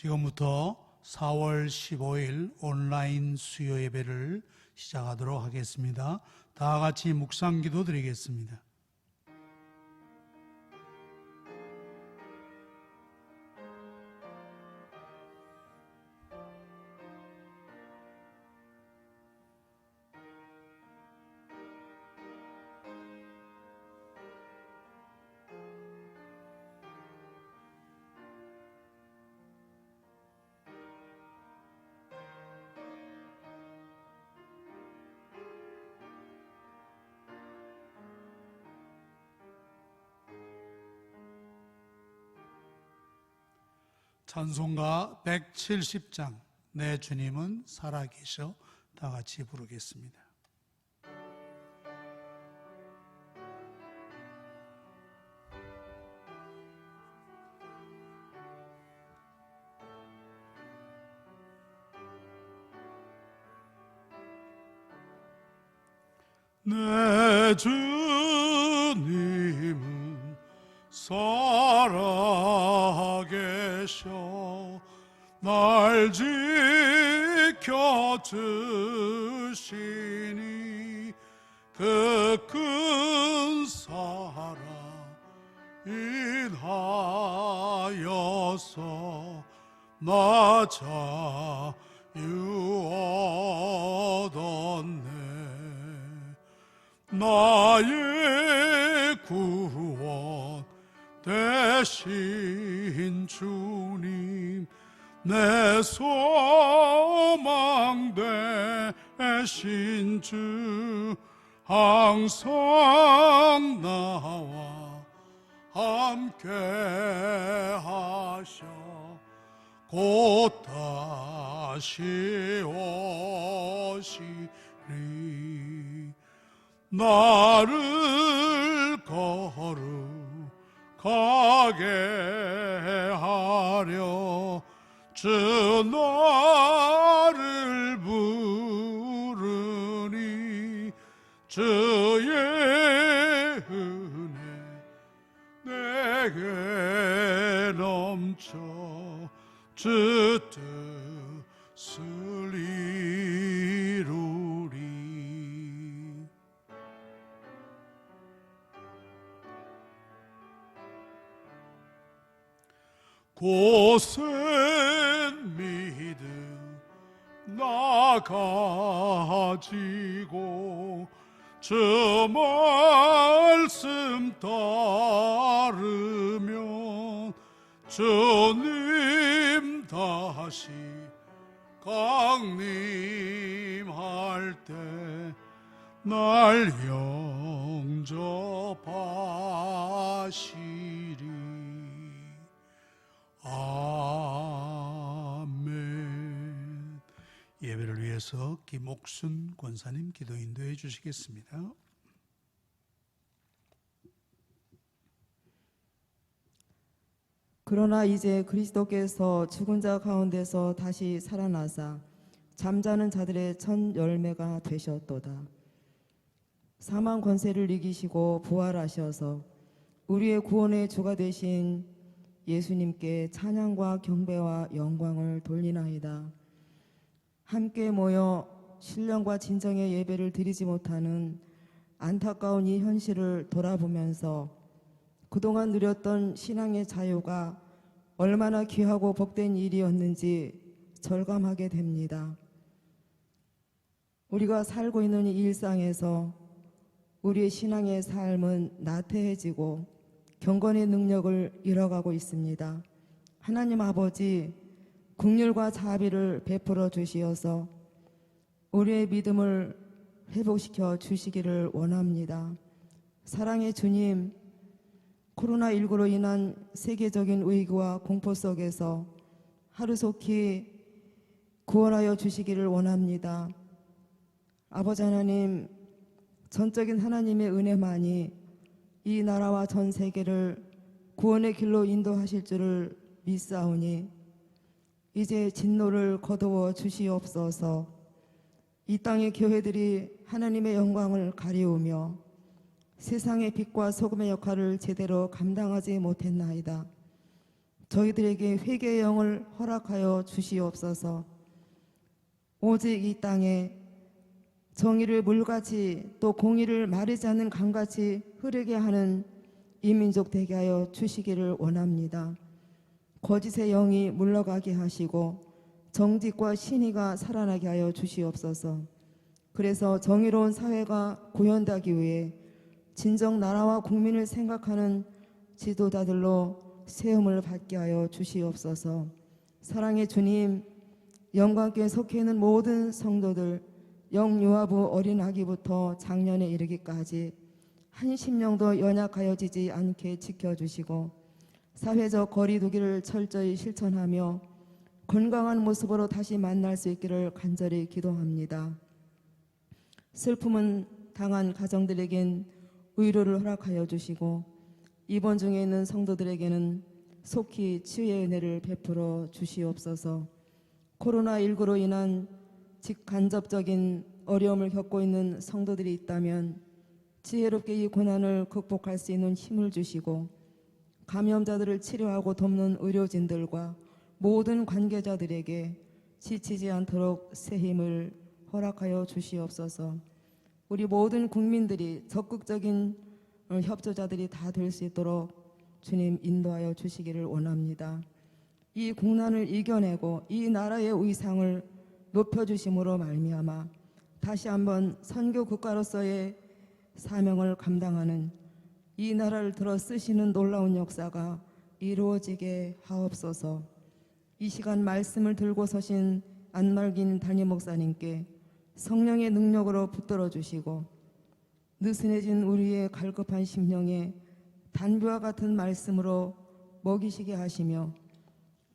지금부터 4월 15일 온라인 수요 예배를 시작하도록 하겠습니다. 다 같이 묵상 기도 드리겠습니다. 찬송가 170장 내 주님은 살아계셔 다 같이 부르겠습니다. 내 주님은 살아계셔 날 지켜주시니 그 큰 사랑 인하여서 나 자유하던 나의 구원 되신 주님 내 소망 되신 주 항상 나와 함께 하셔 곧 다시 오시리 나를 거룩하게 하려 주 나를 부르니 주의 은혜 내게 넘쳐 주 뜻을 이루리 고센 믿음 나 가지고 주 말씀 따르면 주님 다시 강림할 때 날 영접하시리 아멘. 예배를 위해서 김옥순 권사님 기도 인도해 주시겠습니다. 그러나 이제 그리스도께서 죽은 자 가운데서 다시 살아나사 잠자는 자들의 첫 열매가 되셨도다. 사망 권세를 이기시고 부활하셔서 우리의 구원의 주가 되신 예수님께 찬양과 경배와 영광을 돌리나이다. 함께 모여 신령과 진정의 예배를 드리지 못하는 안타까운 이 현실을 돌아보면서 그동안 누렸던 신앙의 자유가 얼마나 귀하고 복된 일이었는지 절감하게 됩니다. 우리가 살고 있는 이 일상에서 우리의 신앙의 삶은 나태해지고 경건의 능력을 잃어가고 있습니다. 하나님 아버지, 긍휼과 자비를 베풀어 주시어서 우리의 믿음을 회복시켜 주시기를 원합니다. 사랑의 주님, 코로나19로 인한 세계적인 위기와 공포 속에서 하루속히 구원하여 주시기를 원합니다. 아버지 하나님, 전적인 하나님의 은혜만이 이 나라와 전 세계를 구원의 길로 인도하실 줄을 믿사오니 이제 진노를 거두어 주시옵소서. 이 땅의 교회들이 하나님의 영광을 가리우며 세상의 빛과 소금의 역할을 제대로 감당하지 못했나이다. 저희들에게 회개의 영을 허락하여 주시옵소서. 오직 이 땅에 정의를 물같이 또 공의를 마르지 않는 강같이 흐르게 하는 이민족 되게 하여 주시기를 원합니다. 거짓의 영이 물러가게 하시고 정직과 신의가 살아나게 하여 주시옵소서. 그래서 정의로운 사회가 구현되기 위해 진정 나라와 국민을 생각하는 지도자들로 세움을 받게 하여 주시옵소서. 사랑의 주님, 영광교회 속해 있는 모든 성도들, 영유아부 어린 아기부터 장년에 이르기까지 한 심령도 연약하여지지 않게 지켜주시고 사회적 거리두기를 철저히 실천하며 건강한 모습으로 다시 만날 수 있기를 간절히 기도합니다. 슬픔은 당한 가정들에겐 위로를 허락하여 주시고 입원 중에 있는 성도들에게는 속히 치유의 은혜를 베풀어 주시옵소서. 코로나19로 인한 직간접적인 어려움을 겪고 있는 성도들이 있다면 지혜롭게 이 고난을 극복할 수 있는 힘을 주시고 감염자들을 치료하고 돕는 의료진들과 모든 관계자들에게 지치지 않도록 새 힘을 허락하여 주시옵소서. 우리 모든 국민들이 적극적인 협조자들이 다 될 수 있도록 주님 인도하여 주시기를 원합니다. 이 국난을 이겨내고 이 나라의 위상을 높여주심으로 말미암아 다시 한번 선교 국가로서의 사명을 감당하는 이 나라를 들어 쓰시는 놀라운 역사가 이루어지게 하옵소서. 이 시간 말씀을 들고 서신 안말긴 담임 목사님께 성령의 능력으로 붙들어 주시고 느슨해진 우리의 갈급한 심령에 단비와 같은 말씀으로 먹이시게 하시며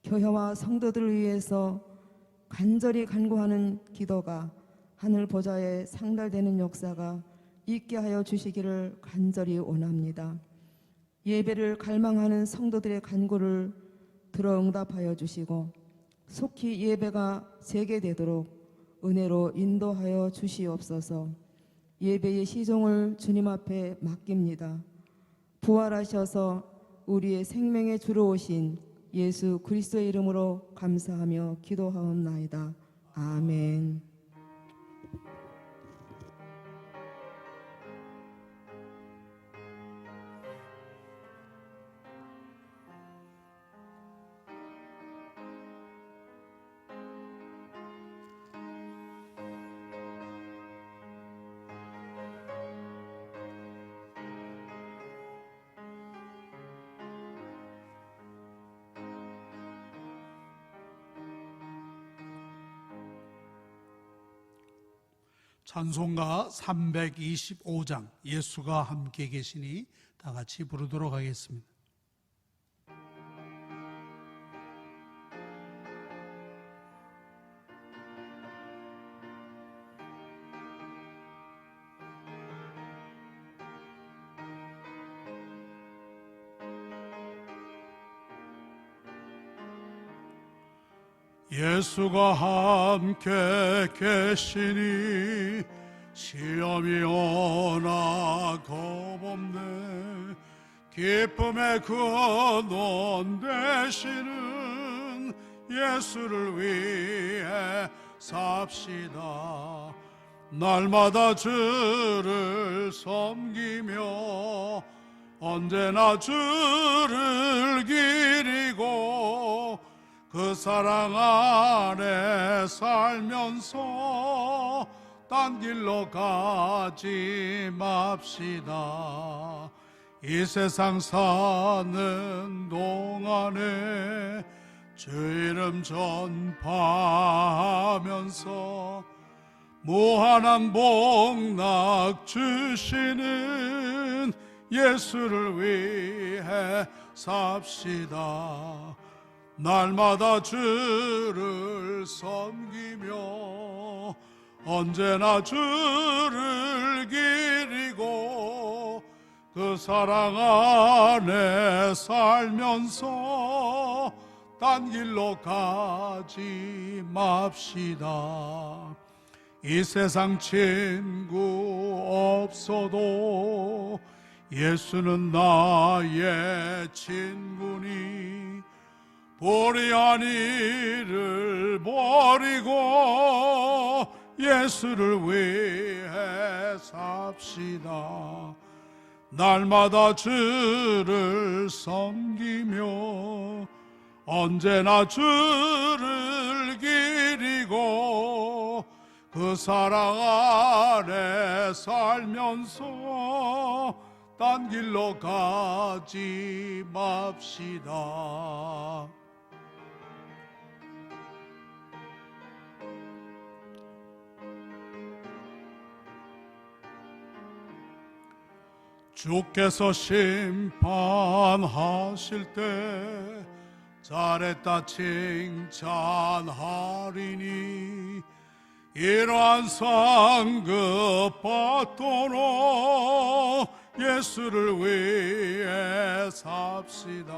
교회와 성도들을 위해서 간절히 간구하는 기도가 하늘 보좌에 상달되는 역사가 있게 하여 주시기를 간절히 원합니다. 예배를 갈망하는 성도들의 간구를 들어 응답하여 주시고 속히 예배가 재개되도록 은혜로 인도하여 주시옵소서. 예배의 시종을 주님 앞에 맡깁니다. 부활하셔서 우리의 생명의 주로 오신 예수 그리스도의 이름으로 감사하며 기도하옵나이다. 아멘. 찬송가 325장 예수가 함께 계시니 다 같이 부르도록 하겠습니다. 예수가 함께 계시니 시험이 오나 겁없네. 기쁨의 근원 되시는 예수를 위해 삽시다. 날마다 주를 섬기며 언제나 주를 기리고 그 사랑 안에 살면서 딴 길로 가지 맙시다. 이 세상 사는 동안에 주 이름 전파하면서 무한한 복락 주시는 예수를 위해 삽시다. 날마다 주를 섬기며 언제나 주를 기리고 그 사랑 안에 살면서 딴 길로 가지 맙시다. 이 세상 친구 없어도 예수는 나의 친구니 불의한 일을 버리고 예수를 위해 삽시다. 날마다 주를 섬기며 언제나 주를 기리고 그 사랑 아래 살면서 딴 길로 가지 맙시다. 주께서 심판하실 때 잘했다 칭찬하리니 이러한 상급 받도록 예수를 위해 삽시다.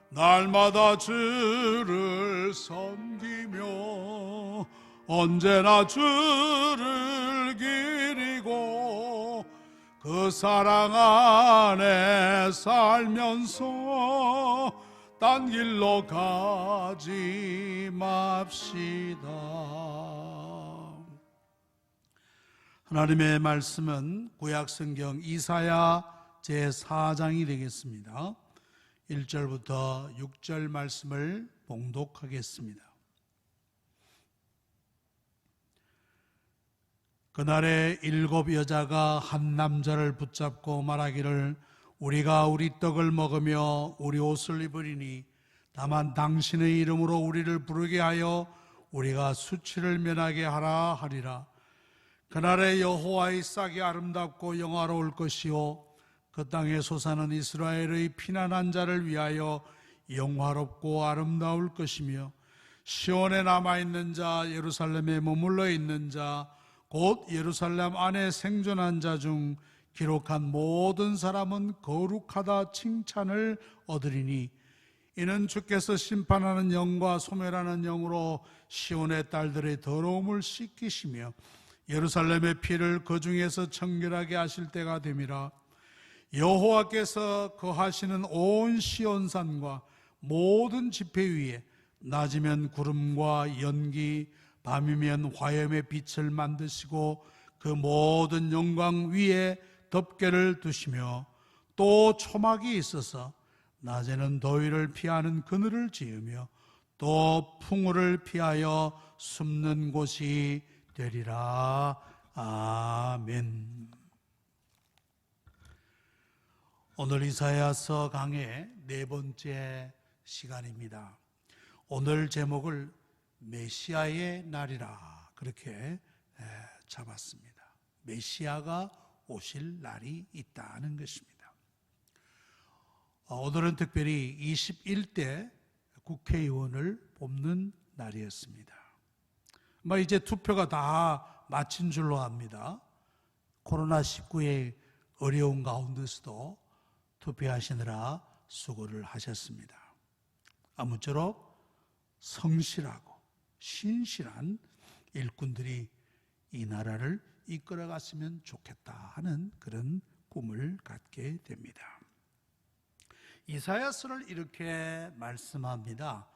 날마다 주를 섬기며 언제나 주를 기리고 그 사랑 안에 살면서 딴 길로 가지 맙시다. 하나님의 말씀은 구약성경 이사야 제4장이 되겠습니다. 1절부터 6절 말씀을 봉독하겠습니다. 그날에 7 여자가 한 남자를 붙잡고 말하기를 우리가 우리 떡을 먹으며 우리 옷을 입으리니 다만 당신의 이름으로 우리를 부르게 하여 우리가 수치를 면하게 하라 하리라. 그날에 여호와의 싹이 아름답고 영화로울 것이요 그 땅에 솟아는 이스라엘의 피난한 자를 위하여 영화롭고 아름다울 것이며 시온에 남아있는 자 예루살렘에 머물러 있는 자 곧 예루살렘 안에 생존한 자 중 기록한 모든 사람은 거룩하다 칭찬을 얻으리니 이는 주께서 심판하는 영과 소멸하는 영으로 시온의 딸들의 더러움을 씻기시며 예루살렘의 피를 그 중에서 청결하게 하실 때가 됨이라. 여호와께서 거하시는 온 시온산과 모든 지폐 위에 낮이면 구름과 연기 밤이면 화염의 빛을 만드시고 그 모든 영광 위에 덮개를 두시며 또 초막이 있어서 낮에는 더위를 피하는 그늘을 지으며 또 풍우를 피하여 숨는 곳이 되리라. 아멘. 오늘 이사야서 강의 4번째 시간입니다. 오늘 제목을 메시아의 날이라 그렇게 잡았습니다. 메시아가 오실 날이 있다는 것입니다. 오늘은 특별히 21대 국회의원을 뽑는 날이었습니다. 이제 투표가 다 마친 줄로 압니다. 코로나19의 어려운 가운데서도 투표하시느라 수고를 하셨습니다. 아무쪼록 성실하고 신실한 일꾼들이 이 나라를 이끌어갔으면 좋겠다 하는 그런 꿈을 갖게 됩니다. 이사야서를 이렇게 말씀합니다.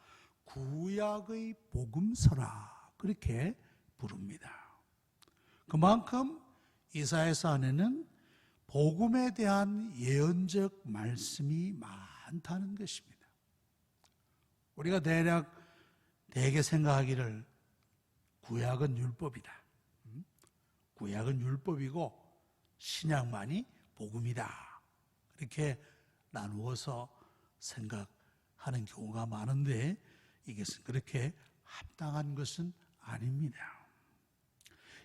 구약의 복음서라 그렇게 부릅니다. 그만큼 이사야서 안에는 복음에 대한 예언적 말씀이 많다는 것입니다. 우리가 대개 생각하기를 구약은 율법이다. 구약은 율법이고 신약만이 복음이다. 이렇게 나누어서 생각하는 경우가 많은데 이것은 그렇게 합당한 것은 아닙니다.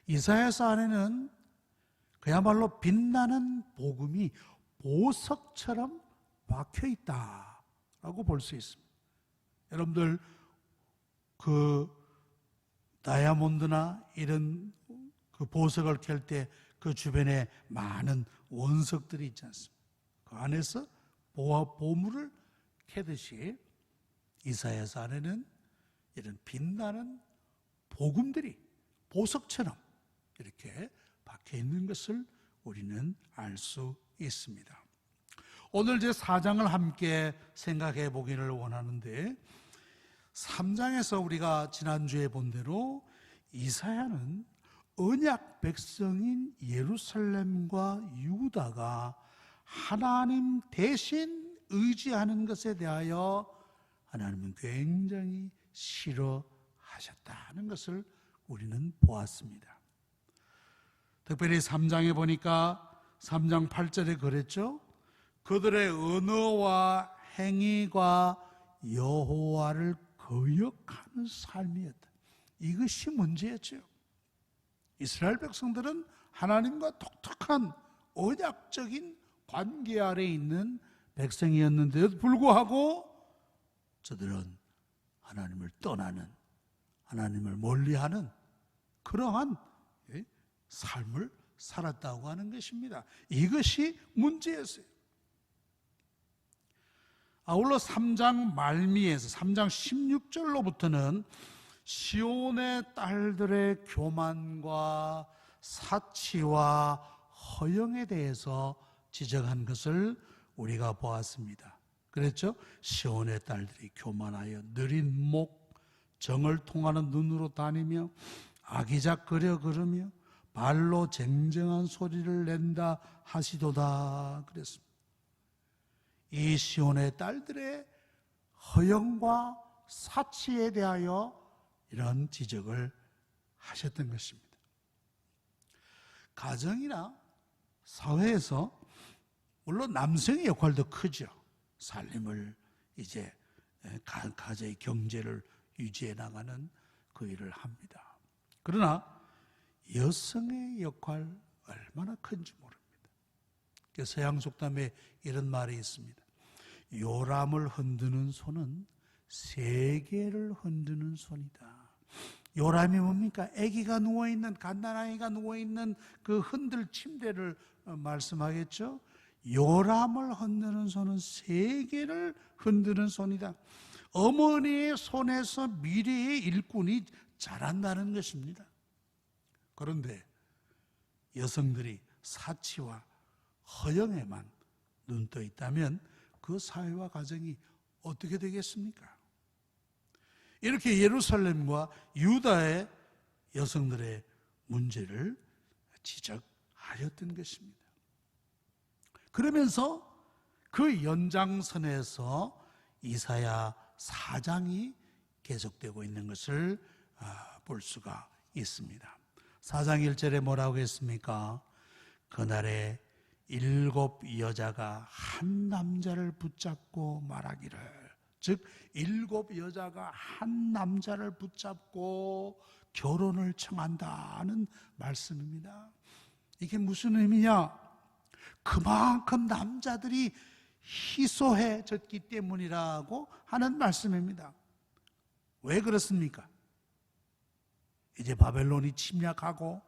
이사야서 안에는 그야말로 빛나는 복음이 보석처럼 박혀 있다라고 볼 수 있습니다. 여러분들 그 다이아몬드나 이런 그 보석을 캘 때 그 주변에 많은 원석들이 있지 않습니까? 그 안에서 보물을 캐듯이 이사야서 안에는 이런 빛나는 복음들이 보석처럼 이렇게 박혀 있는 것을 우리는 알 수 있습니다. 오늘 제 4장을 함께 생각해 보기를 원하는데, 3장에서 우리가 지난주에 본 대로 이사야는 언약 백성인 예루살렘과 유다가 하나님 대신 의지하는 것에 대하여 하나님은 굉장히 싫어하셨다는 것을 우리는 보았습니다. 특별히 3장에 보니까 3장 8절에 그랬죠. 그들의 언어와 행위가 여호와를 거역하는 삶이었다. 이것이 문제였죠. 이스라엘 백성들은 하나님과 독특한 언약적인 관계 아래 있는 백성이었는데도 불구하고 저들은 하나님을 떠나는, 하나님을 멀리하는 그러한 삶을 살았다고 하는 것입니다. 이것이 문제였어요. 아울러 3장 말미에서 3장 16절로부터는 시온의 딸들의 교만과 사치와 허영에 대해서 지적한 것을 우리가 보았습니다. 그랬죠? 시온의 딸들이 교만하여 느린 목, 정을 통하는 눈으로 다니며 아기작거려 걸으며 발로 쟁쟁한 소리를 낸다 하시도다 그랬습니다. 이 시온의 딸들의 허영과 사치에 대하여 이런 지적을 하셨던 것입니다. 가정이나 사회에서 물론 남성의 역할도 크죠. 살림을 이제 가정의 경제를 유지해 나가는 그 일을 합니다. 그러나 여성의 역할 얼마나 큰지 모릅니다. 서양 속담에 이런 말이 있습니다. 요람을 흔드는 손은 세계를 흔드는 손이다. 요람이 뭡니까? 아기가 누워있는, 갓난아이가 누워있는 그 흔들 침대를 말씀하겠죠. 요람을 흔드는 손은 세계를 흔드는 손이다. 어머니의 손에서 미래의 일꾼이 자란다는 것입니다. 그런데 여성들이 사치와 허영에만 눈떠 있다면 그 사회와 가정이 어떻게 되겠습니까? 이렇게 예루살렘과 유다의 여성들의 문제를 지적하였던 것입니다. 그러면서 그 연장선에서 이사야 4장이 계속되고 있는 것을 볼 수가 있습니다. 4장 1절에 뭐라고 했습니까? 그날에 7 여자가 한 남자를 붙잡고 말하기를, 즉 7 여자가 한 남자를 붙잡고 결혼을 청한다는 말씀입니다. 이게 무슨 의미냐? 그만큼 남자들이 희소해졌기 때문이라고 하는 말씀입니다. 왜 그렇습니까? 이제 바벨론이 침략하고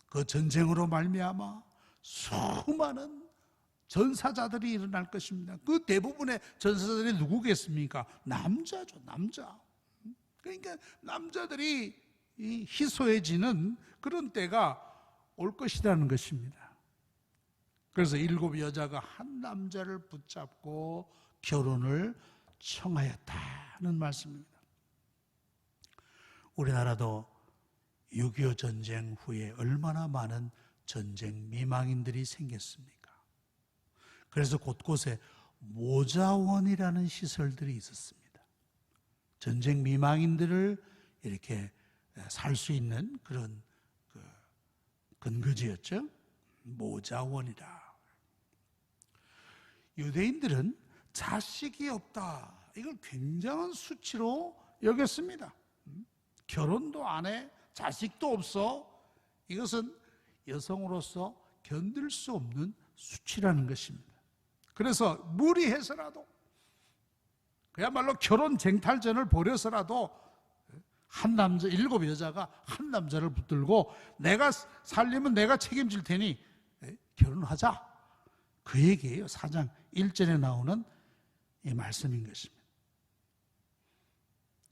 그 전쟁으로 말미암아 수많은 전사자들이 일어날 것입니다. 그 대부분의 전사자들이 누구겠습니까? 남자죠, 남자. 그러니까 남자들이 희소해지는 그런 때가 올 것이라는 것입니다. 그래서 7 여자가 한 남자를 붙잡고 결혼을 청하였다는 말씀입니다. 우리나라도 6.25 전쟁 후에 얼마나 많은 전쟁 미망인들이 생겼습니까? 그래서 곳곳에 모자원이라는 시설들이 있었습니다. 전쟁 미망인들을 이렇게 살 수 있는 그런 근거지였죠. 모자원이라. 유대인들은 자식이 없다, 이걸 굉장한 수치로 여겼습니다. 결혼도 안 해, 자식도 없어. 이것은 여성으로서 견딜 수 없는 수치라는 것입니다. 그래서 무리해서라도, 그야말로 결혼 쟁탈전을 벌여서라도 한 남자, 7 여자가 한 남자를 붙들고 내가 살리면 내가 책임질 테니 결혼하자, 그 얘기예요. 4장 1절에 나오는 이 말씀인 것입니다.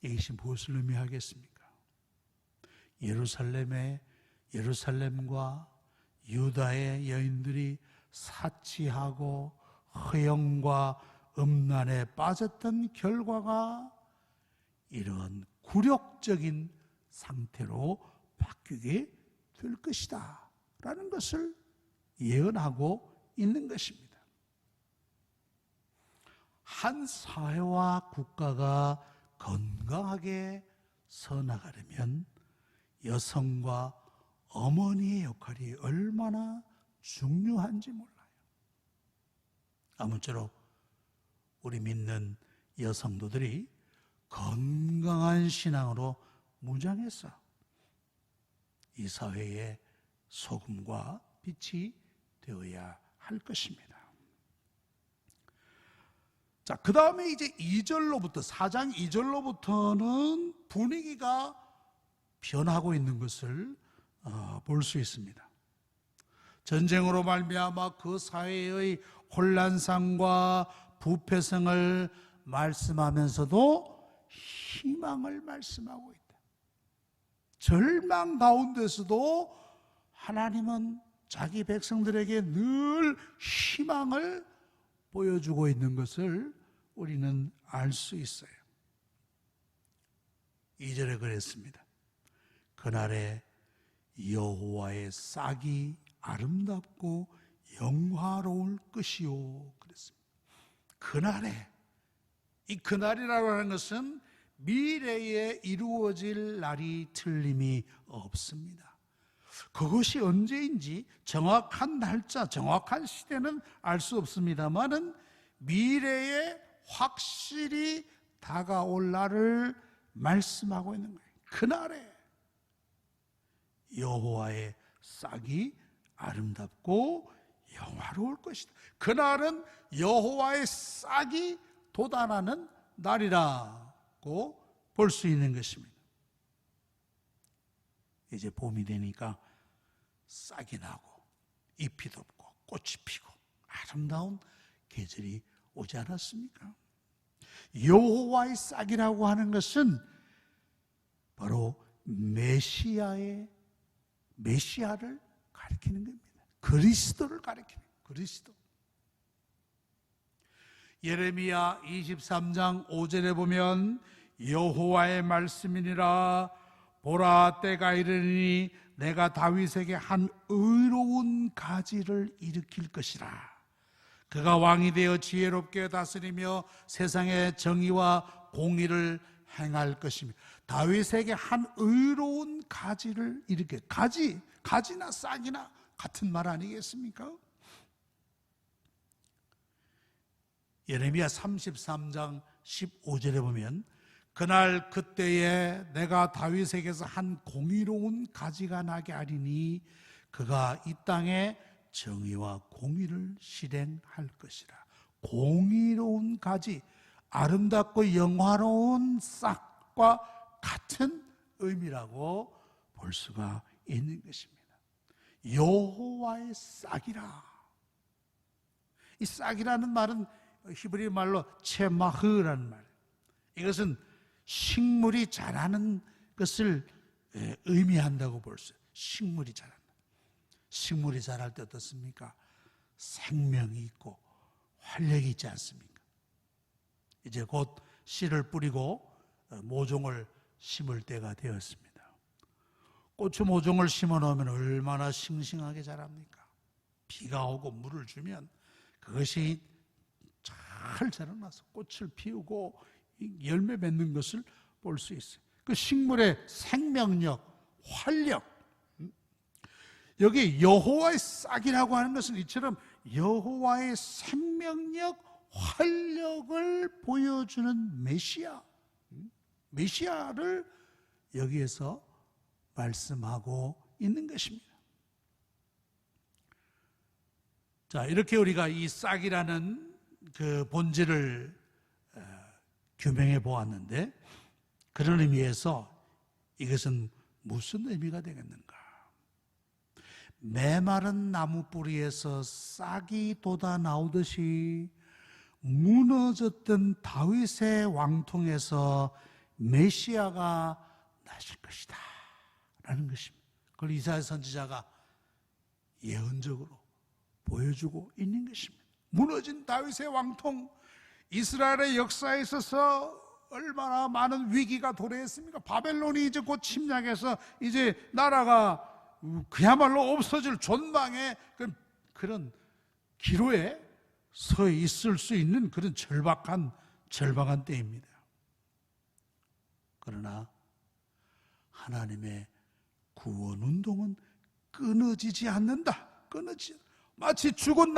이것이 무엇을 의미하겠습니까? 예루살렘과 유다의 여인들이 사치하고 허영과 음란에 빠졌던 결과가 이런 굴욕적인 상태로 바뀌게 될 것이다 라는 것을 예언하고 있는 것입니다. 한 사회와 국가가 건강하게 서나가려면 여성과 어머니의 역할이 얼마나 중요한지 몰라요. 아무쪼록 우리 믿는 여성도들이 건강한 신앙으로 무장해서 이 사회의 소금과 빛이 되어야 할 것입니다. 자, 그 다음에 이제 2절로부터 4장 2절로부터는 분위기가 변하고 있는 것을 볼 수 있습니다. 전쟁으로 말미암아 그 사회의 혼란상과 부패성을 말씀하면서도 희망을 말씀하고 있다. 절망 가운데서도 하나님은 자기 백성들에게 늘 희망을 보여주고 있는 것을 우리는 알 수 있어요. 2절에 그랬습니다. 그날에 여호와의 싹이 아름답고 영화로울 것이요 그랬습니다. 그날에, 이 그날이라고 하는 것은 미래에 이루어질 날이 틀림이 없습니다. 그것이 언제인지 정확한 날짜, 정확한 시대는 알 수 없습니다만은 미래에 확실히 다가올 날을 말씀하고 있는 거예요. 그날에 여호와의 싹이 아름답고 영화로울 것이다. 그날은 여호와의 싹이 돋아나는 날이라고 볼 수 있는 것입니다. 이제 봄이 되니까 싹이 나고 잎이 돋고 꽃이 피고 아름다운 계절이 오지 않았습니까? 여호와의 싹이라고 하는 것은 바로 메시아를 가리키는 겁니다. 그리스도를 가리키는 그리스도. 예레미야 23장 5절에 보면 여호와의 말씀이니라 보라 때가 이르니 내가 다윗에게 한 의로운 가지를 일으킬 것이라. 그가 왕이 되어 지혜롭게 다스리며 세상의 정의와 공의를 행할 것이며 다윗에게 한 의로운 가지를 일으켜. 가지나 싹이나 같은 말 아니겠습니까? 예레미야 33장 15절에 보면 그날 그때에 내가 다윗에게서 한 공의로운 가지가 나게 하리니 그가 이 땅에 정의와 공의를 실행할 것이라. 공의로운 가지, 아름답고 영화로운 싹과 같은 의미라고 볼 수가 있는 것입니다. 여호와의 싹이라. 이 싹이라는 말은 히브리 말로 체마흐라는 말이에요. 이것은 식물이 자라는 것을 의미한다고 볼 수 있어요. 식물이 자란다. 식물이 자랄 때 어떻습니까? 생명이 있고 활력이 있지 않습니까? 이제 곧 씨를 뿌리고 모종을 심을 때가 되었습니다. 고추 모종을 심어 놓으면 얼마나 싱싱하게 자랍니까? 비가 오고 물을 주면 그것이 잘 자라나서 꽃을 피우고 열매 맺는 것을 볼 수 있어요. 그 식물의 생명력, 활력. 여기 여호와의 싹이라고 하는 것은 이처럼 여호와의 생명력, 활력을 보여주는 메시아를 여기에서 말씀하고 있는 것입니다. 자, 이렇게 우리가 이 싹이라는 그 본질을 규명해 보았는데, 그런 의미에서 이것은 무슨 의미가 되겠는가? 메마른 나무 뿌리에서 싹이 돋아 나오듯이 무너졌던 다윗의 왕통에서 메시아가 나실 것이다 라는 것입니다. 그걸 이사야 선지자가 예언적으로 보여주고 있는 것입니다. 무너진 다윗의 왕통, 이스라엘의 역사에 있어서 얼마나 많은 위기가 도래했습니까? 바벨론이 이제 곧 침략해서 이제 나라가 그야말로 없어질 존망의 그런 기로에 서 있을 수 있는 그런 절박한 때입니다. 그러나 하나님의 구원 운동은 끊어지지 않는다. 마치 죽은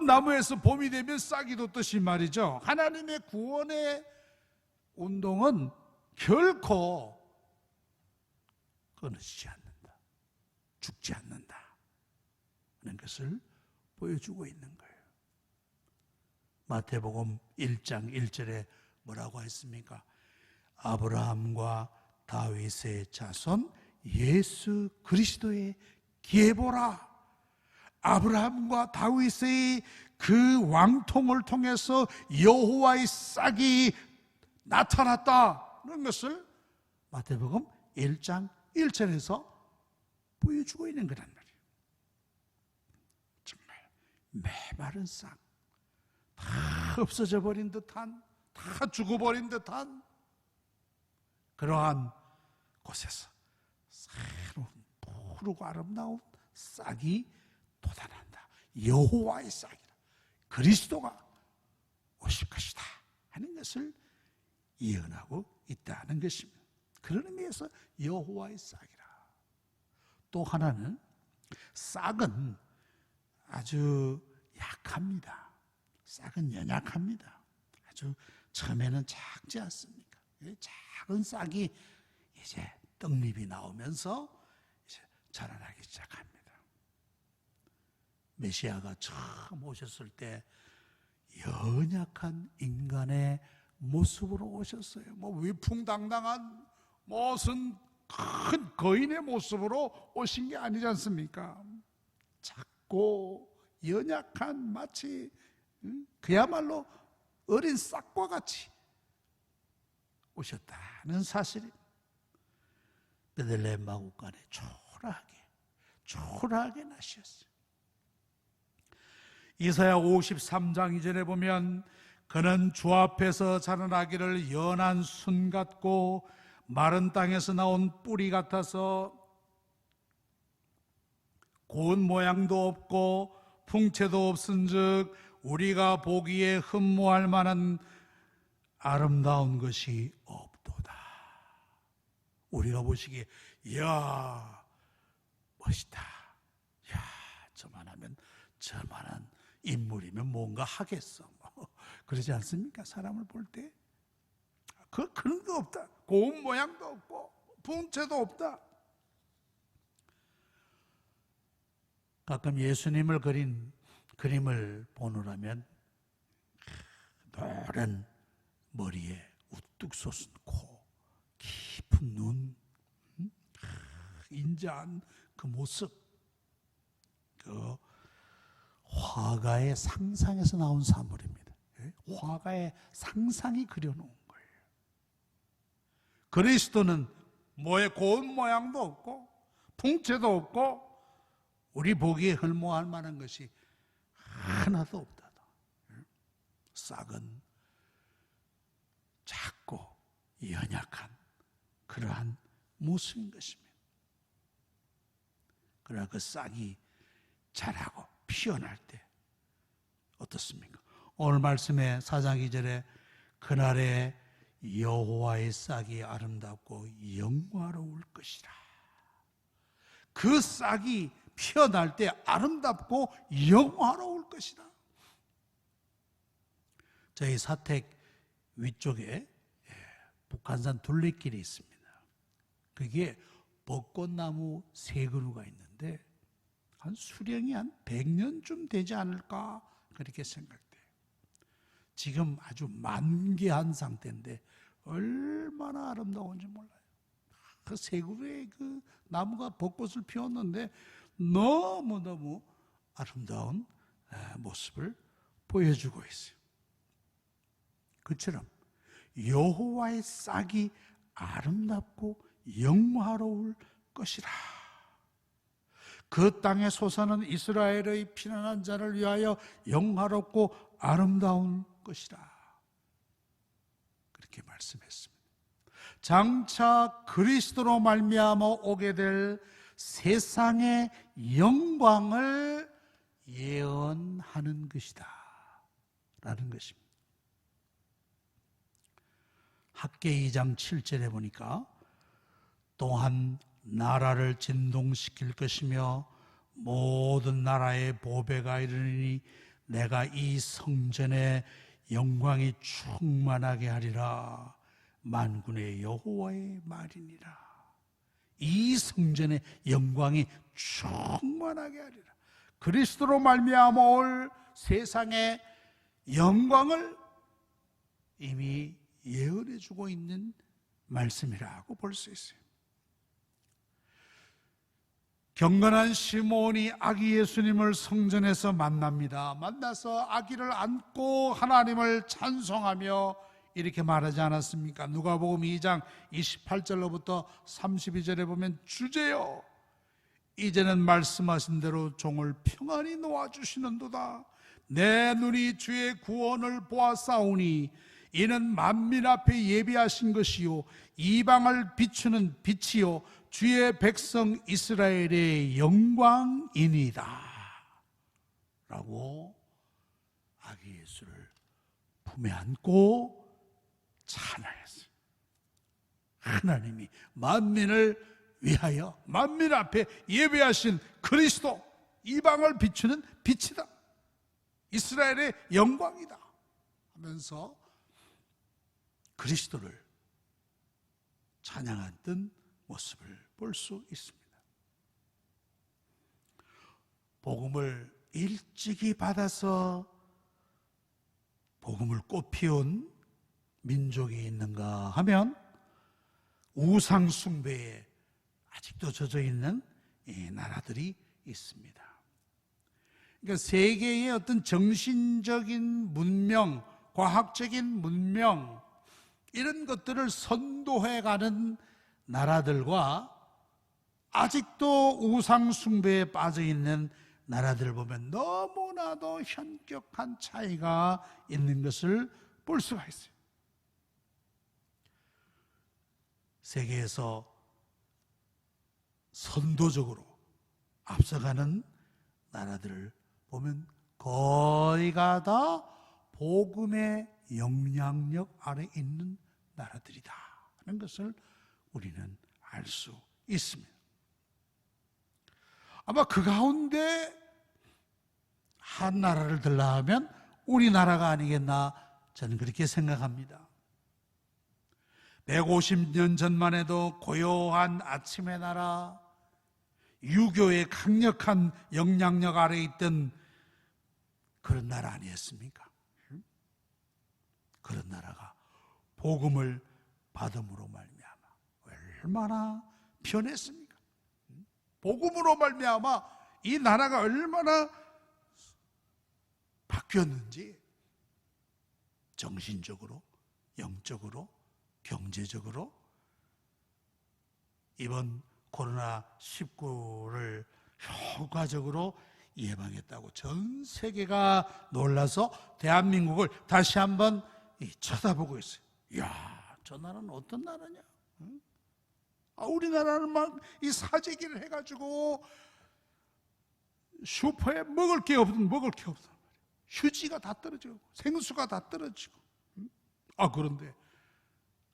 나무에서 봄이 되면 싹이 돋듯이 말이죠. 하나님의 구원의 운동은 결코 끊어지지 않는다. 죽지 않는다. 하는 것을 보여주고 있는 거예요. 마태복음 1장 1절에 뭐라고 했습니까? 아브라함과 다윗의 자손 예수 그리스도의 계보라. 아브라함과 다윗의 그 왕통을 통해서 여호와의 싹이 나타났다는 것을 마태복음 1장 1절에서 보여주고 있는 거란 말이에요. 정말 메마른 싹, 다 없어져 버린 듯한, 다 죽어버린 듯한 그러한 곳에서 새로운 푸르고 아름다운 싹이 돋아난다. 여호와의 싹이라, 그리스도가 오실 것이다 하는 것을 예언하고 있다는 것입니다. 그런 의미에서 여호와의 싹이라. 또 하나는 싹은 아주 약합니다. 싹은 연약합니다. 아주 처음에는 작지 않습니까? 작은 싹이 이제 떡잎이 나오면서 이제 자라나기 시작합니다. 메시아가 처음 오셨을 때 연약한 인간의 모습으로 오셨어요. 위풍당당한 무슨 큰 거인의 모습으로 오신 게 아니지 않습니까? 작고 연약한, 마치 그야말로 어린 싹과 같이 오셨다는 사실이 베들레헴 마구간에 초라하게 나셨어요. 이사야 53장 이전에 보면 그는 주 앞에서 자라나기를 연한 순 같고 마른 땅에서 나온 뿌리 같아서 고운 모양도 없고 풍채도 없은즉 우리가 보기에 흠모할 만한 아름다운 것이 없도다. 우리가 보시기에 이야 멋있다, 이야 저만한 인물이면 뭔가 하겠어, 그러지 않습니까? 사람을 볼 때 그런 거 없다. 고운 모양도 없고 풍채도 없다. 가끔 예수님을 그린 그림을 보느라면 노란 머리에 우뚝 솟은 코, 깊은 눈, 인자한 그 모습, 그 화가의 상상에서 나온 사물입니다. 화가의 상상이 그려놓은 거예요. 그리스도는 고운 모양도 없고 풍채도 없고 우리 보기에 흠모할 만한 것이 하나도 없다. 싹은 작고 연약한 그러한 모습인 것입니다. 그러나 그 싹이 자라고 피어날 때 어떻습니까? 오늘 말씀에 4장 2절에 그날에 여호와의 싹이 아름답고 영화로울 것이라. 그 싹이 피어날 때 아름답고 영화로울 것이다. 저희 사택 위쪽에 북한산 둘레길이 있습니다. 그게 벚꽃나무 3그루가 있는데 한 수령이 한 100년쯤 되지 않을까 그렇게 생각돼요. 지금 아주 만개한 상태인데 얼마나 아름다운지 몰라요. 그 3그루의 그 나무가 벚꽃을 피웠는데 너무너무 아름다운 모습을 보여주고 있어요. 그처럼 여호와의 싹이 아름답고 영화로울 것이라. 그 땅에 솟아는 이스라엘의 피난한 자를 위하여 영화롭고 아름다운 것이라. 그렇게 말씀했습니다. 장차 그리스도로 말미암아 오게 될 세상의 영광을 예언하는 것이다 라는 것입니다. 학계 2장 7절에 보니까 또한 나라를 진동시킬 것이며 모든 나라의 보배가 이르니 내가 이 성전에 영광이 충만하게 하리라. 만군의 여호와의 말이니라. 이 성전의 영광이 충만하게 하리라. 그리스도로 말미암아 올 세상의 영광을 이미 예언해 주고 있는 말씀이라고 볼 수 있어요. 경건한 시몬이 아기 예수님을 성전에서 만납니다. 만나서 아기를 안고 하나님을 찬송하며 이렇게 말하지 않았습니까? 누가복음 2장 28절로부터 32절에 보면 주제여 이제는 말씀하신 대로 종을 평안히 놓아주시는도다. 내 눈이 주의 구원을 보았사오니 이는 만민 앞에 예비하신 것이요 이방을 비추는 빛이요 주의 백성 이스라엘의 영광이니이다 라고 아기 예수를 품에 안고 찬양했어요. 하나님이 만민을 위하여 만민 앞에 예배하신 그리스도, 이방을 비추는 빛이다, 이스라엘의 영광이다 하면서 그리스도를 찬양했던 모습을 볼 수 있습니다. 복음을 일찍이 받아서 복음을 꽃피운 민족이 있는가 하면 우상 숭배에 아직도 젖어 있는 나라들이 있습니다. 그러니까 세계의 어떤 정신적인 문명, 과학적인 문명 이런 것들을 선도해가는 나라들과 아직도 우상 숭배에 빠져 있는 나라들을 보면 너무나도 현격한 차이가 있는 것을 볼 수가 있어요. 세계에서 선도적으로 앞서가는 나라들을 보면 거의가 다 복음의 영향력 아래 있는 나라들이다 하는 것을 우리는 알 수 있습니다. 아마 그 가운데 한 나라를 들라 하면 우리나라가 아니겠나 저는 그렇게 생각합니다. 150년 전만 해도 고요한 아침의 나라, 유교의 강력한 영향력 아래 있던 그런 나라 아니었습니까? 그런 나라가 복음을 받음으로 말미암아 얼마나 변했습니까? 복음으로 말미암아 이 나라가 얼마나 바뀌었는지 정신적으로, 영적으로, 경제적으로 이번 코로나19를 효과적으로 예방했다고 전 세계가 놀라서 대한민국을 다시 한번 쳐다보고 있어요. 이야, 저 나라는 어떤 나라냐? 우리나라는 막 이 사재기를 해가지고 슈퍼에 먹을 게 없단 말이에요. 휴지가 다 떨어지고 생수가 다 떨어지고. 그런데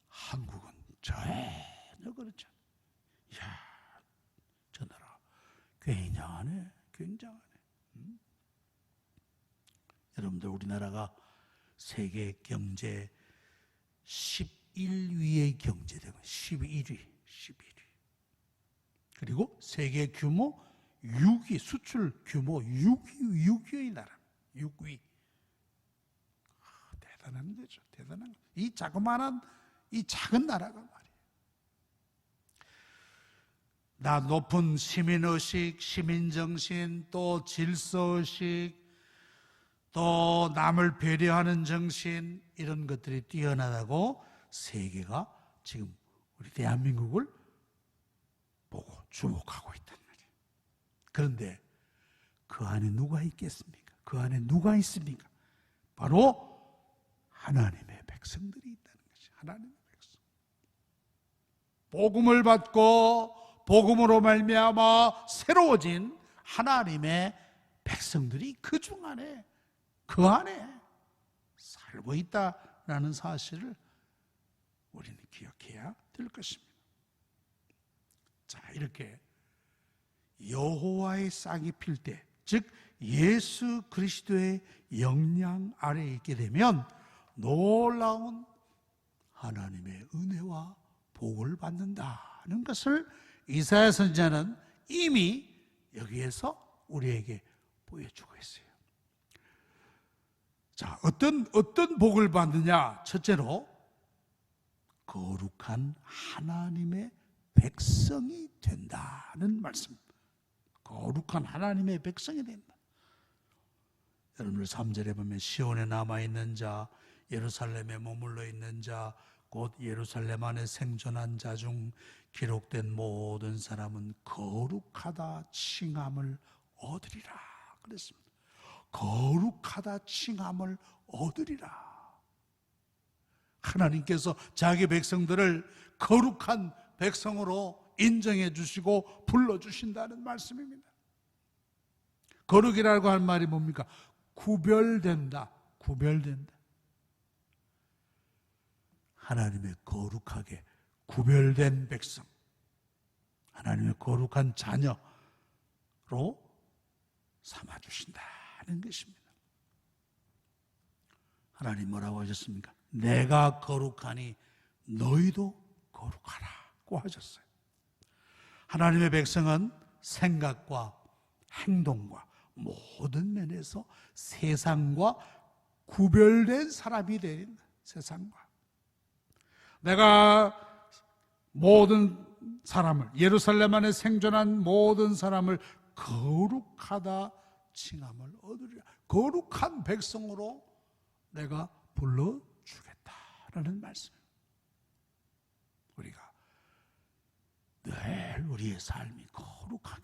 한국은 전혀 그렇지 않아요. 이야, 저 나라 굉장하네. 여러분들, 우리나라가 세계 경제 11위의 경제대국, 11위. 그리고 세계 규모 6위, 수출 규모 6위의 나라, 6위. 대단한 거죠. 대단한 거. 이 자그마한 이 작은 나라가 말이에요. 나 높은 시민의식, 시민정신, 또 질서의식, 또 남을 배려하는 정신, 이런 것들이 뛰어나다고 세계가 지금 우리 대한민국을 보고 주목하고 있단 말이에요. 그런데 그 안에 누가 있겠습니까? 그 안에 누가 있습니까? 바로 하나님의 백성들이 있다는 것이 하나님의 백성. 복음을 받고 복음으로 말미암아 새로워진 하나님의 백성들이 그 중 안에 그 안에 살고 있다라는 사실을 우리는 기억해야 될 것입니다. 자, 이렇게 여호와의 싹이 필 때, 즉 예수 그리스도의 영향 아래에 있게 되면 놀라운 하나님의 은혜와 복을 받는다는 것을 이사야 선지자는 이미 여기에서 우리에게 보여주고 있어요. 자, 어떤 복을 받느냐? 첫째로 거룩한 하나님의 백성이 된다는 말씀. 거룩한 하나님의 백성이 된다. 여러분들 3절에 보면 시온에 남아있는 자, 예루살렘에 머물러 있는 자, 곧 예루살렘 안에 생존한 자 중 기록된 모든 사람은 거룩하다 칭함을 얻으리라 그랬습니다. 거룩하다 칭함을 얻으리라. 하나님께서 자기 백성들을 거룩한 백성으로 인정해 주시고 불러주신다는 말씀입니다. 거룩이라고 할 말이 뭡니까? 구별된다. 구별된다. 하나님의 거룩하게 구별된 백성, 하나님의 거룩한 자녀로 삼아주신다는 것입니다. 하나님 뭐라고 하셨습니까? 내가 거룩하니 너희도 거룩하라고 하셨어요. 하나님의 백성은 생각과 행동과 모든 면에서 세상과 구별된 사람이 되는 세상과. 내가 모든 사람을, 예루살렘 안에 생존한 모든 사람을 거룩하다 칭함을 얻으리라. 거룩한 백성으로 내가 불러주겠다라는 말씀입니다. 우리가 늘 우리의 삶이 거룩하게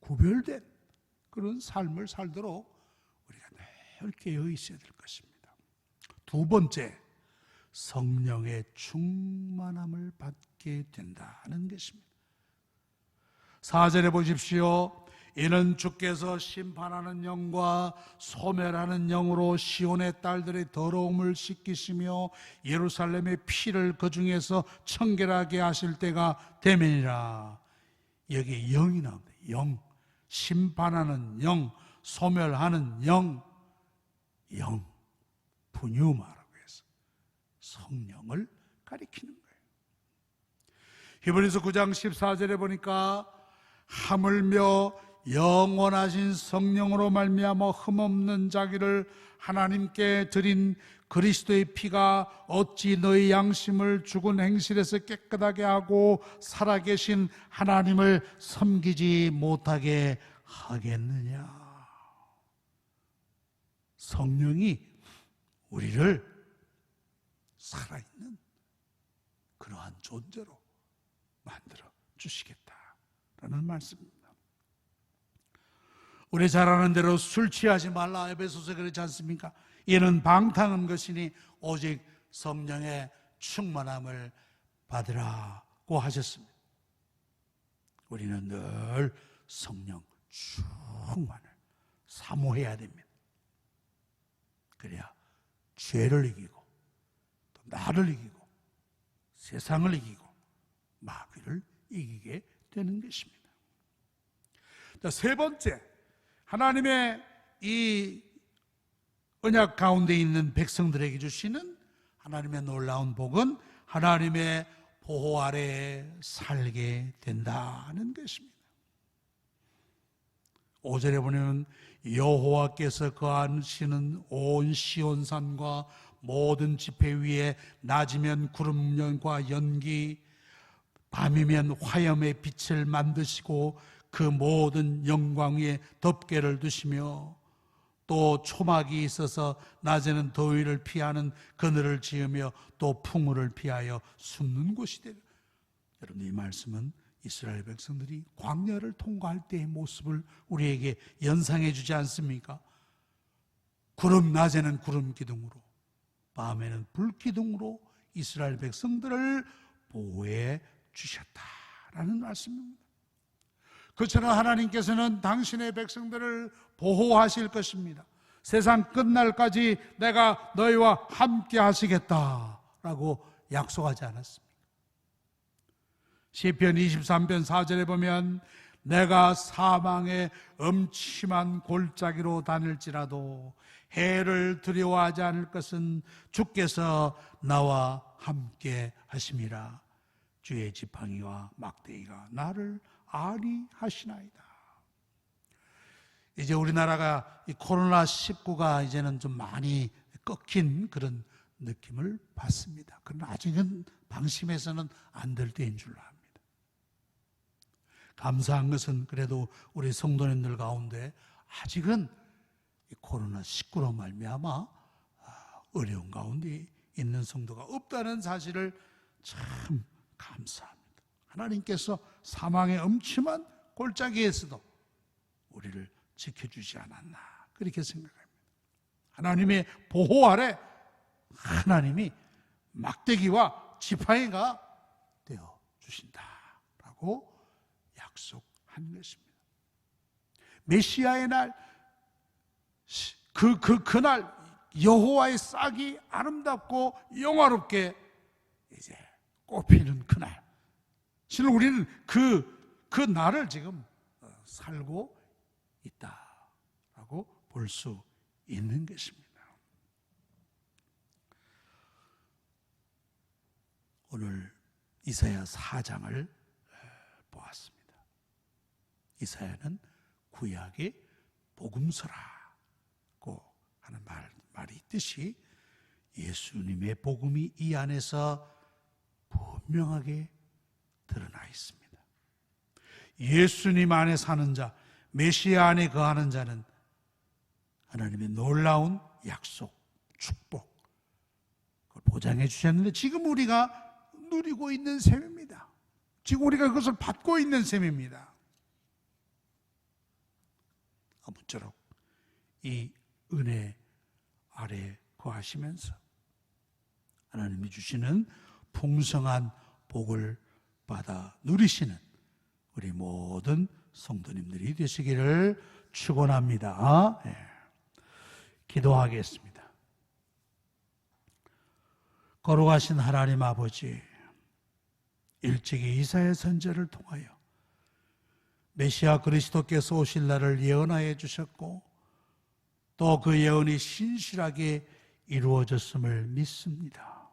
구별된 그런 삶을 살도록 우리가 늘 깨어 있어야 될 것입니다. 두 번째, 성령의 충만함을 받게 된다는 것입니다. 4절에 보십시오. 이는 주께서 심판하는 영과 소멸하는 영으로 시온의 딸들의 더러움을 씻기시며 예루살렘의 피를 그 중에서 청결하게 하실 때가 되면이라. 여기 영이 나옵니다. 영, 심판하는 영, 소멸하는 영, 분유마라고 해서 성령을 가리키는 거예요. 히브리서 9장 14절에 보니까 하물며 영원하신 성령으로 말미암아 흠없는 자기를 하나님께 드린 그리스도의 피가 어찌 너희 양심을 죽은 행실에서 깨끗하게 하고 살아계신 하나님을 섬기지 못하게 하겠느냐. 성령이 우리를 살아있는 그러한 존재로 만들어 주시겠다라는 말씀입니다. 우리 잘 아는 대로 술 취하지 말라 에베소서에 그렇지 않습니까? 이는 방탕한 것이니 오직 성령의 충만함을 받으라고 하셨습니다. 우리는 늘 성령 충만을 사모해야 됩니다. 그래야 죄를 이기고 또 나를 이기고 세상을 이기고 마귀를 이기게 되는 것입니다. 자, 세 번째, 하나님의 이 언약 가운데 있는 백성들에게 주시는 하나님의 놀라운 복은 하나님의 보호 아래에 살게 된다는 것입니다. 5절에 보면 여호와께서 거하시는 온 시온산과 모든 지폐 위에 낮이면 구름과 연기, 밤이면 화염의 빛을 만드시고 그 모든 영광 위에 덮개를 두시며 또 초막이 있어서 낮에는 더위를 피하는 그늘을 지으며 또 풍우를 피하여 숨는 곳이 되리라. 여러분, 이 말씀은 이스라엘 백성들이 광야를 통과할 때의 모습을 우리에게 연상해 주지 않습니까? 구름 낮에는 구름 기둥으로, 밤에는 불 기둥으로 이스라엘 백성들을 보호해 주셨다라는 말씀입니다. 그처럼 하나님께서는 당신의 백성들을 보호하실 것입니다. 세상 끝날까지 내가 너희와 함께 하시겠다라고 약속하지 않았습니까? 시편 23편 4절에 보면 내가 사망의 음침한 골짜기로 다닐지라도 해를 두려워하지 않을 것은 주께서 나와 함께 하심이라. 주의 지팡이와 막대기가 나를 아리하시나이다. 이제 우리나라가 이 코로나19가 이제는 좀 많이 꺾인 그런 느낌을 받습니다. 그러나 아직은 방심해서는 안 될 때인 줄로 압니다. 감사한 것은 그래도 우리 성도님들 가운데 아직은 이 코로나19로 말미암아 어려운 가운데 있는 성도가 없다는 사실을 참 감사합니다. 하나님께서 사망의 음침한 골짜기에서도 우리를 지켜주지 않았나 그렇게 생각합니다. 하나님의 보호 아래 하나님이 막대기와 지팡이가 되어 주신다라고 약속한 것입니다. 메시아의 날, 그날 여호와의 싹이 아름답고 영화롭게 이제 꽃피는 그날. 실은 우리는 그 날을 지금 살고 있다라고 볼 수 있는 것입니다. 오늘 이사야 4장을 보았습니다. 이사야는 구약의 복음서라고 하는 말이 있듯이 예수님의 복음이 이 안에서 분명하게 드러나 있습니다. 예수님 안에 사는 자, 메시아 안에 거하는 자는 하나님의 놀라운 약속, 축복, 그걸 보장해 주셨는데 지금 우리가 누리고 있는 셈입니다. 지금 우리가 그것을 받고 있는 셈입니다. 아무쪼록 이 은혜 아래 거하시면서 하나님이 주시는 풍성한 복을 받아 누리시는 우리 모든 성도님들이 되시기를 축원합니다. 네. 기도하겠습니다. 거룩하신 하나님 아버지, 일찍이 이사야 선지자를 통하여 메시아 그리스도께서 오실 날을 예언하여 주셨고 또 그 예언이 신실하게 이루어졌음을 믿습니다.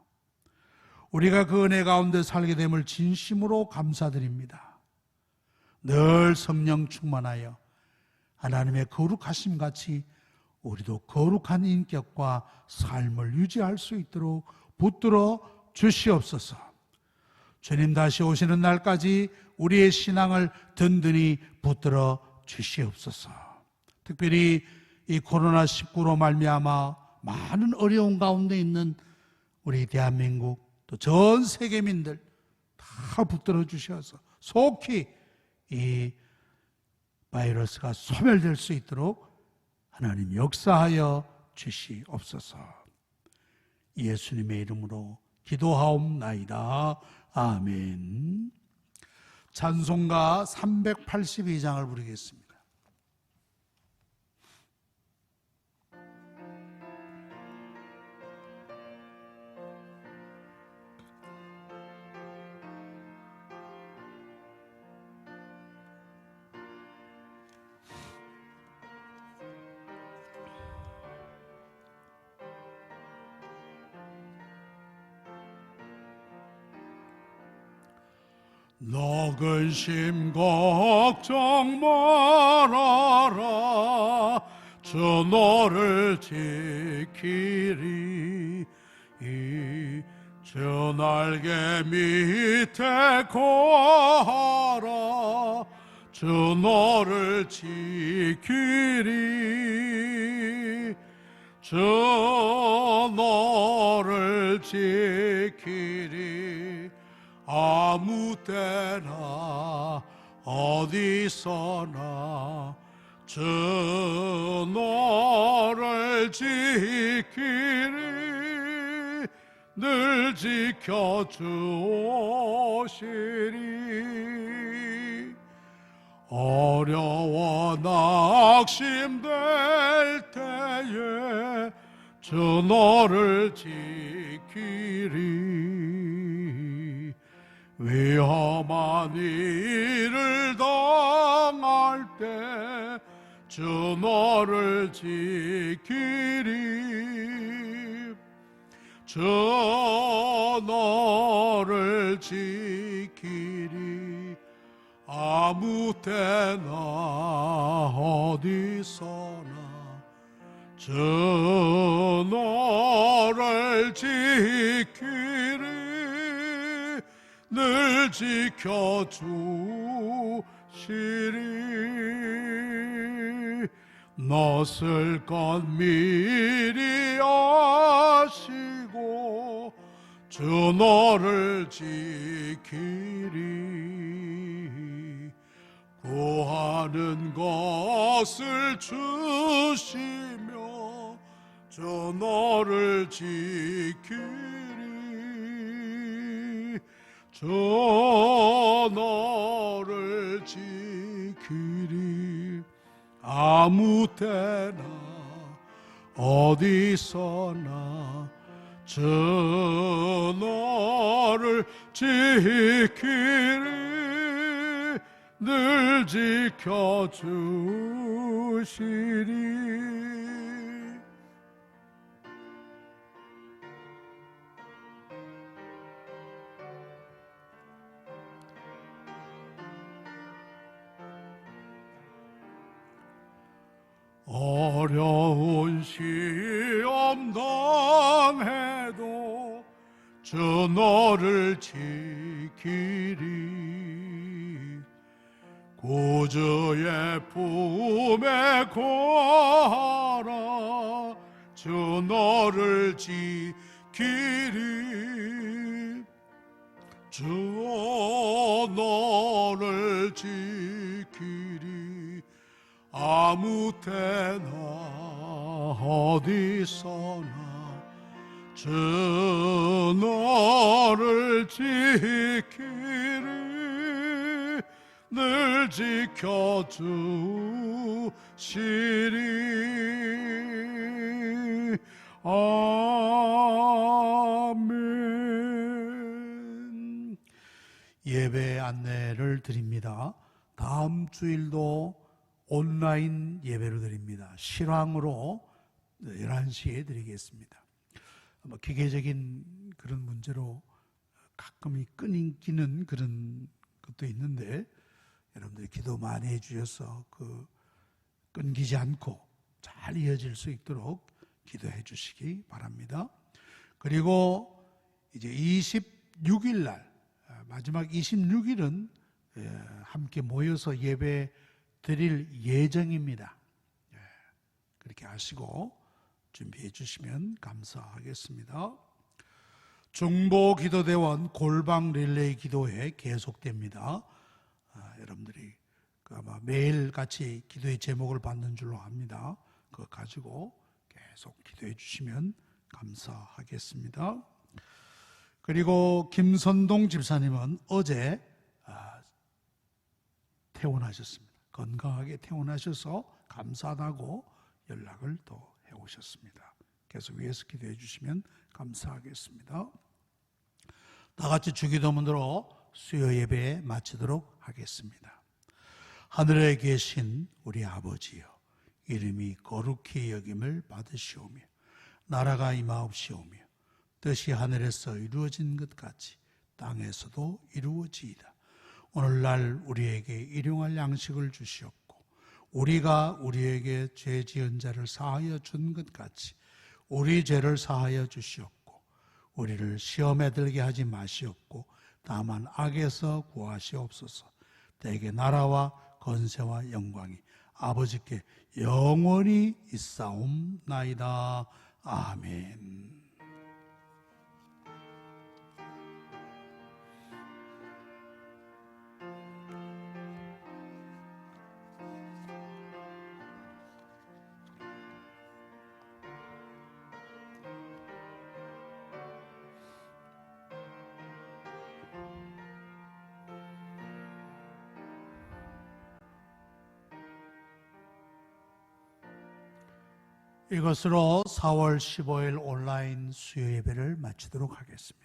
우리가 그 은혜 가운데 살게 됨을 진심으로 감사드립니다. 늘 성령 충만하여 하나님의 거룩하심 같이 우리도 거룩한 인격과 삶을 유지할 수 있도록 붙들어 주시옵소서. 주님 다시 오시는 날까지 우리의 신앙을 든든히 붙들어 주시옵소서. 특별히 이 코로나19로 말미암아 많은 어려운 가운데 있는 우리 대한민국 또 전 세계민들 다 붙들어 주셔서 속히 이 바이러스가 소멸될 수 있도록 하나님 역사하여 주시옵소서. 예수님의 이름으로 기도하옵나이다. 아멘. 찬송가 382장을 부르겠습니다. 너 근심 걱정 말아라. 주 너를 지키리. 주 날개 밑에 거하라. 주 너를 지키리. 주 너를 지키리. 아무 때나 어디서나 주 너를 지키리 늘 지켜주시리 어려워 낙심될 때에 주 너를 지키리 위험한 일을 당할 때 주 너를 지키리 주 너를 지키리 아무 때나 어디서나 주 너를 지키리 늘 지켜주시리 낯설 것 미리 아시고 주 너를 지키리 구하는 것을 주시며 주 너를 지키리 주 너를 지키리 아무 때나 어디서나 주 너를 지키리 늘 지켜주시리 어려운 시험 당해도 주 너를 지키리 구주의 품에 거하라 주 너를 지키리 주 너를 지키리 아무 때나 어디서나 주 너를 지키리 늘 지켜주시리 아멘. 예배 안내를 드립니다. 다음 주일도 온라인 예배를 드립니다. 실황으로 11시에 드리겠습니다. 기계적인 그런 문제로 가끔 끊기는 그런 것도 있는데 여러분들이 기도 많이 해주셔서 끊기지 않고 잘 이어질 수 있도록 기도해 주시기 바랍니다. 그리고 이제 26일 날 마지막 26일은 함께 모여서 예배 드릴 예정입니다. 그렇게 하시고 준비해 주시면 감사하겠습니다. 중보기도대원 골방 릴레이 기도회 계속됩니다. 여러분들이 아마 매일 같이 기도의 제목을 받는 줄로 압니다. 그거 가지고 계속 기도해 주시면 감사하겠습니다. 그리고 김선동 집사님은 어제 퇴원하셨습니다. 건강하게 퇴원하셔서 감사하다고 연락을 또 해오셨습니다. 계속 위에서 기도해 주시면 감사하겠습니다. 다 같이 주기도문으로 수요 예배 마치도록 하겠습니다. 하늘에 계신 우리 아버지여, 이름이 거룩히 여김을 받으시오며 나라가 임하옵시오며 뜻이 하늘에서 이루어진 것 같이 땅에서도 이루어지이다. 오늘날 우리에게 일용할 양식을 주시옵고 우리가 우리에게 죄 지은 자를 사하여 준 것 같이 우리 죄를 사하여 주시옵고 우리를 시험에 들게 하지 마시옵고 다만 악에서 구하시옵소서. 대개 나라와 건세와 영광이 아버지께 영원히 있사옵나이다. 아멘. 이것으로 4월 15일 온라인 수요 예배를 마치도록 하겠습니다.